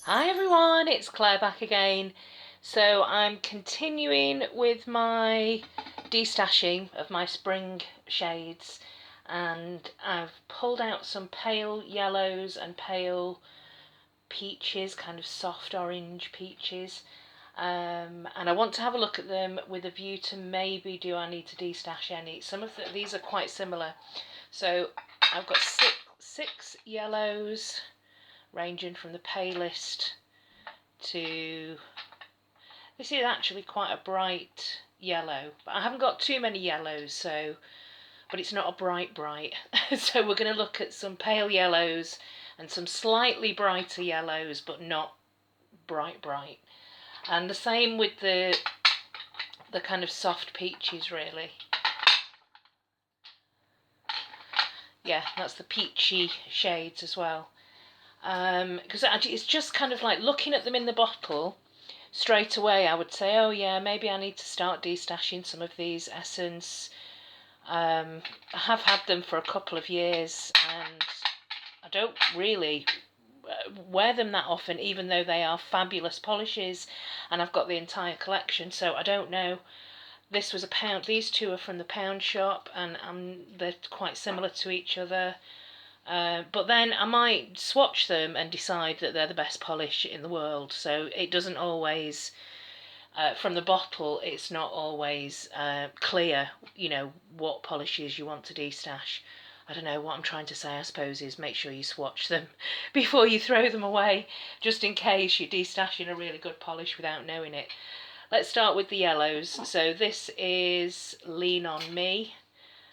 Hi everyone, it's Claire back again. So I'm continuing with my destashing of my spring shades, and I've pulled out some pale yellows and pale peaches, kind of soft orange peaches, and I want to have a look at them with a view to maybe do I need to destash any. These are quite similar. So I've got six yellows ranging from the palest to, this is actually quite a bright yellow, but I haven't got too many yellows, so, but it's not a bright so we're going to look at some pale yellows and some slightly brighter yellows, but not bright, and the same with the kind of soft peaches, really. Yeah, that's the peachy shades as well, because it's just kind of like looking at them in the bottle. Straight away I would say, oh yeah, maybe I need to start destashing some of these Essence. I have had them for a couple of years and I don't really wear them that often, even though they are fabulous polishes and I've got the entire collection, so I don't know. This was a pound, these two are from the pound shop, and they're quite similar to each other. But then I might swatch them and decide that they're the best polish in the world. So it doesn't always, from the bottle, it's not always clear, what polishes you want to destash. I don't know what I'm trying to say, I suppose, is make sure you swatch them before you throw them away, just in case you're destashing a really good polish without knowing it. Let's start with the yellows. So this is Lean On Me,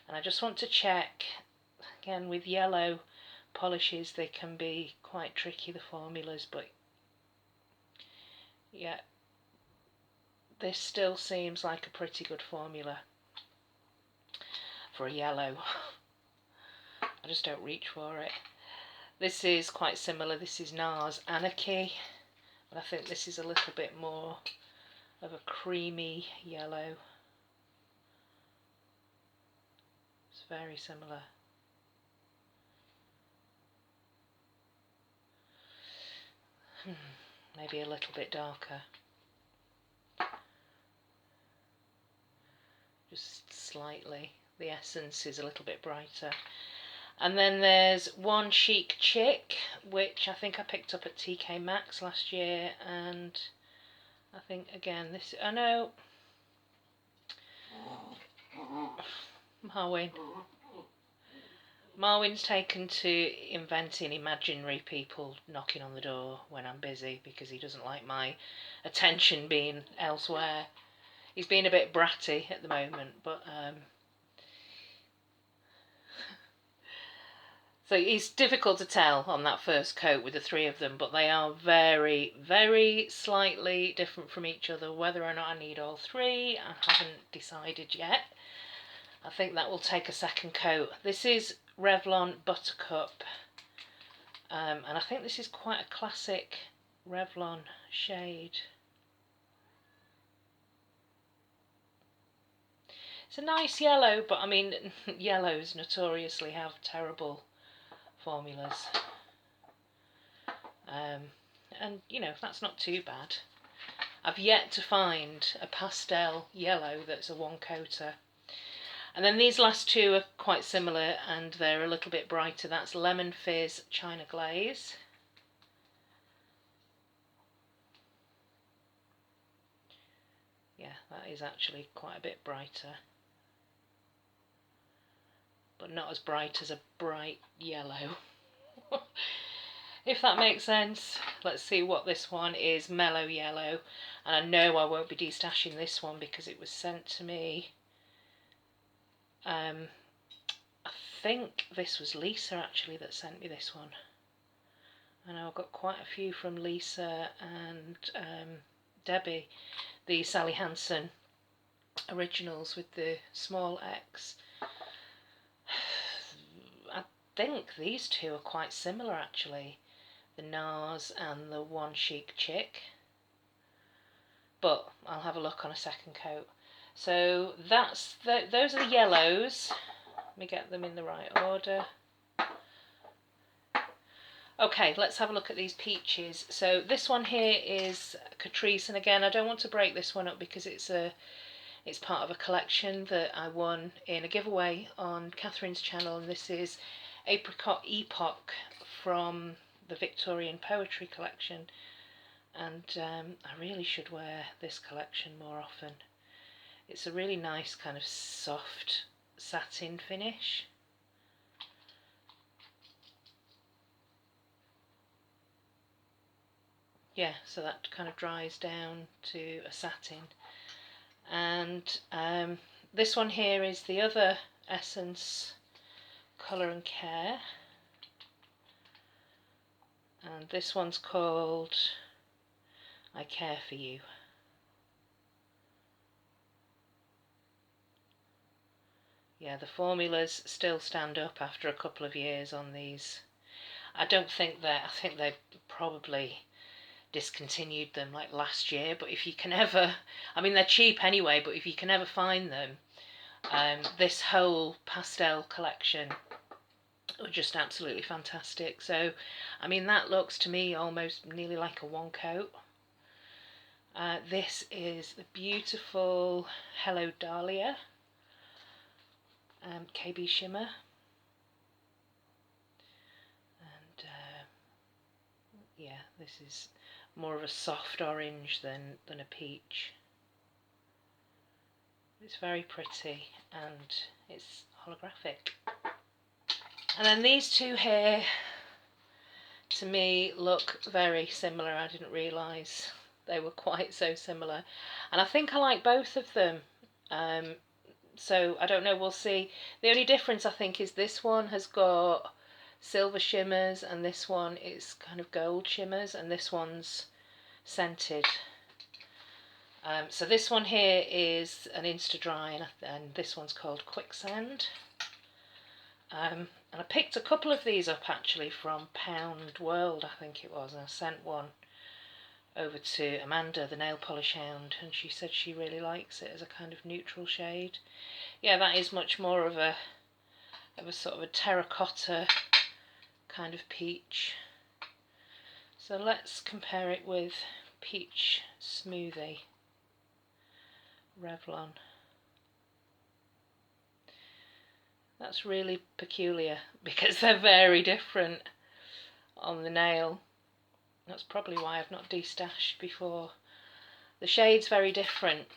and I just want to check. Again, with yellow polishes, they can be quite tricky, the formulas, but yeah, this still seems like a pretty good formula for a yellow. I just don't reach for it. This is quite similar. This is NARS Anarchy, but I think this is a little bit more of a creamy yellow. It's very similar. Maybe a little bit darker. Just slightly. The Essence is a little bit brighter. And then there's One Chic Chick, which I think I picked up at TK Maxx last year, and I think again this, I know, Marwin's taken to inventing imaginary people knocking on the door when I'm busy because he doesn't like my attention being elsewhere. He's being a bit bratty at the moment, but so it's difficult to tell on that first coat with the three of them, but they are very, very slightly different from each other. Whether or not I need all three, I haven't decided yet. I think that will take a second coat. This is Revlon Buttercup, and I think this is quite a classic Revlon shade. It's a nice yellow, but I mean, yellows notoriously have terrible formulas. And that's not too bad. I've yet to find a pastel yellow that's a one-coater. And then these last two are quite similar and they're a little bit brighter. That's Lemon Fizz China Glaze. Yeah, that is actually quite a bit brighter, but not as bright as a bright yellow. If that makes sense. Let's see what this one is. Mellow Yellow, and I know I won't be destashing this one because it was sent to me. I think this was Lisa actually that sent me this one. I know I've got quite a few from Lisa and Debbie, the Sally Hansen originals with the small X. I think these two are quite similar actually, the NARS and the One Chic Chick, but I'll have a look on a second coat. So those are the yellows. Let me get them in the right order. Okay, let's have a look at these peaches. So this one here is Catrice, and again, I don't want to break this one up because it's part of a collection that I won in a giveaway on Catherine's channel, and this is Apricot Epoch from the Victorian Poetry collection, and I really should wear this collection more often. It's a really nice kind of soft satin finish. Yeah, so that kind of dries down to a satin. And this one here is the other Essence Colour and Care, and this one's called I Care For You. Yeah, the formulas still stand up after a couple of years on these. I think they probably discontinued them like last year, but if you can ever, I mean they're cheap anyway, but if you can ever find them, this whole pastel collection are just absolutely fantastic. So I mean that looks to me almost nearly like a one coat. This is the beautiful Hello Dahlia KB shimmer, and yeah, this is more of a soft orange than a peach. It's very pretty and it's holographic. And then these two here, to me, look very similar. I didn't realise they were quite so similar, and I think I like both of them. So I don't know, we'll see. The only difference I think is this one has got silver shimmers and this one is kind of gold shimmers, and this one's scented. So this one here is an Insta Dry, and this one's called Quicksand. And I picked a couple of these up actually from Pound World, I think it was, and I sent one over to Amanda, the nail polish hound, and she said she really likes it as a kind of neutral shade. Yeah, that is much more of a sort of a terracotta kind of peach. So let's compare it with Peach Smoothie Revlon. That's really peculiar because they're very different on the nail. That's probably why I've not destashed before. The shade's very different,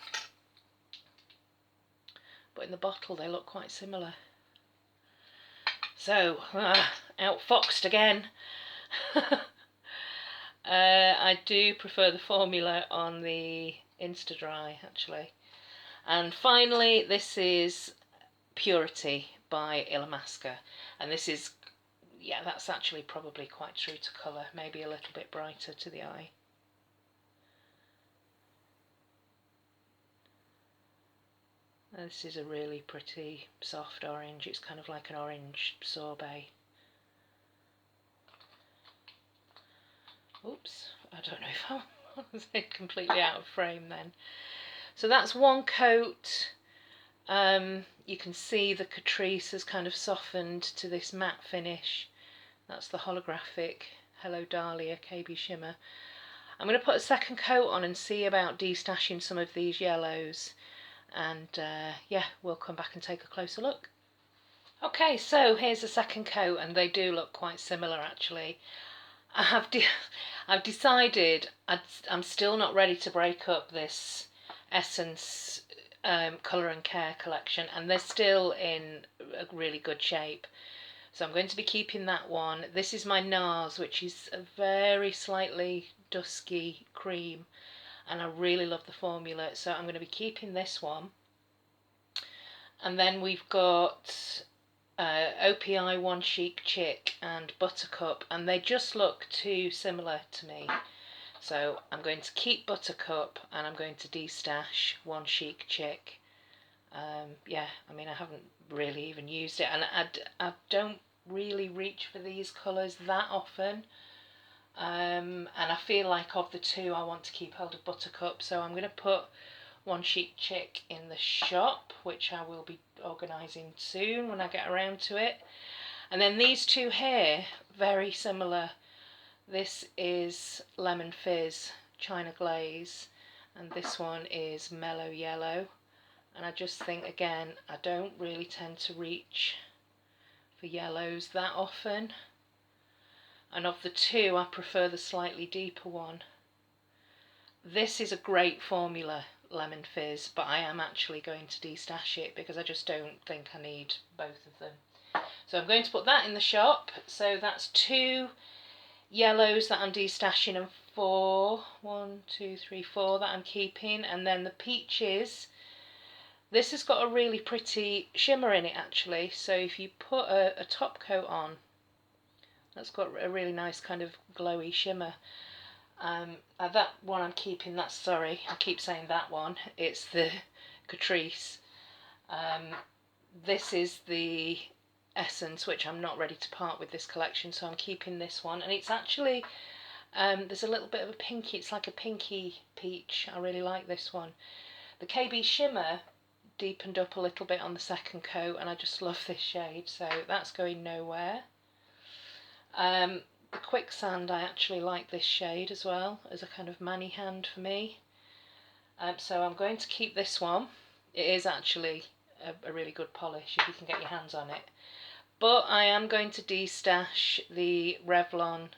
but in the bottle they look quite similar. So, outfoxed again. I do prefer the formula on the Insta Dry actually. And finally, this is Purity by Illamasqua, and this is, yeah, that's actually probably quite true to colour, maybe a little bit brighter to the eye. This is a really pretty soft orange. It's kind of like an orange sorbet. Oops, I don't know if I was completely out of frame then. So that's one coat. You can see the Catrice has kind of softened to this matte finish. That's the holographic Hello Dahlia KB shimmer. I'm going to put a second coat on and see about destashing some of these yellows, and yeah, we'll come back and take a closer look. Okay, so here's the second coat, and they do look quite similar actually. I've decided I'm still not ready to break up this Essence Colour and Care collection, and they're still in a really good shape. So I'm going to be keeping that one. This is my NARS, which is a very slightly dusky cream, and I really love the formula, so I'm going to be keeping this one. And then we've got OPI One Chic Chick and Buttercup, and they just look too similar to me. So I'm going to keep Buttercup and I'm going to destash One Chic Chick. Yeah, I mean, I haven't really even used it, and I don't really reach for these colours that often. And I feel like of the two I want to keep hold of Buttercup, so I'm going to put One Chic Chick in the shop, which I will be organising soon when I get around to it. And then these two here, very similar This is Lemon Fizz China Glaze, and this one is Mellow Yellow. And I just think, again, I don't really tend to reach for yellows that often. And of the two, I prefer the slightly deeper one. This is a great formula, Lemon Fizz, but I am actually going to destash it because I just don't think I need both of them. So I'm going to put that in the shop. So that's 2 yellows that I'm destashing and 4, 1, 2, 3, 4 that I'm keeping. And then the peaches, this has got a really pretty shimmer in it actually. So if you put a top coat on, that's got a really nice kind of glowy shimmer. That one I'm keeping, that's, sorry, I keep saying that one, it's the Catrice. This is the Essence, which I'm not ready to part with this collection, so I'm keeping this one. And it's actually, there's a little bit of a pinky, it's like a pinky peach. I really like this one. The KB Shimmer deepened up a little bit on the second coat, and I just love this shade, so that's going nowhere. The Quicksand, I actually like this shade as well, as a kind of mani hand for me. So I'm going to keep this one. It is actually a really good polish if you can get your hands on it. But I am going to destash the Revlon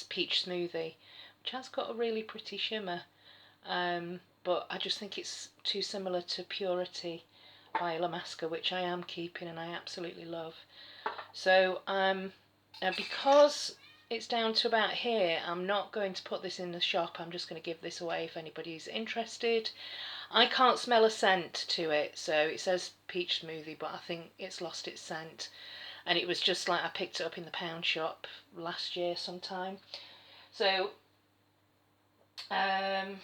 Peach Smoothie, which has got a really pretty shimmer. But I just think it's too similar to Purity by La Masca, which I am keeping and I absolutely love. So because it's down to about here, I'm not going to put this in the shop. I'm just going to give this away if anybody's interested. I can't smell a scent to it, so it says peach smoothie, but I think it's lost its scent. And it was just like I picked it up in the pound shop last year sometime. So I'm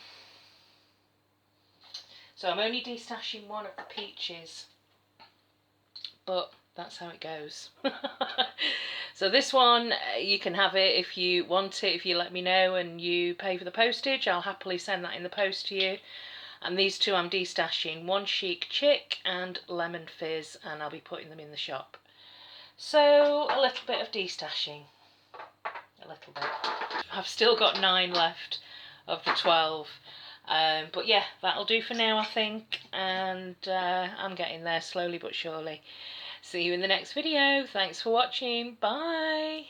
only destashing one of the peaches, but that's how it goes. So this one, you can have it if you want it. If you let me know and you pay for the postage, I'll happily send that in the post to you. And these two I'm destashing, one Chic Chick and Lemon Fizz, and I'll be putting them in the shop. So a little bit of destashing, a little bit. I've still got 9 left of the 12. But yeah, that'll do for now, I think. And I'm getting there slowly but surely. See you in the next video. Thanks for watching. Bye.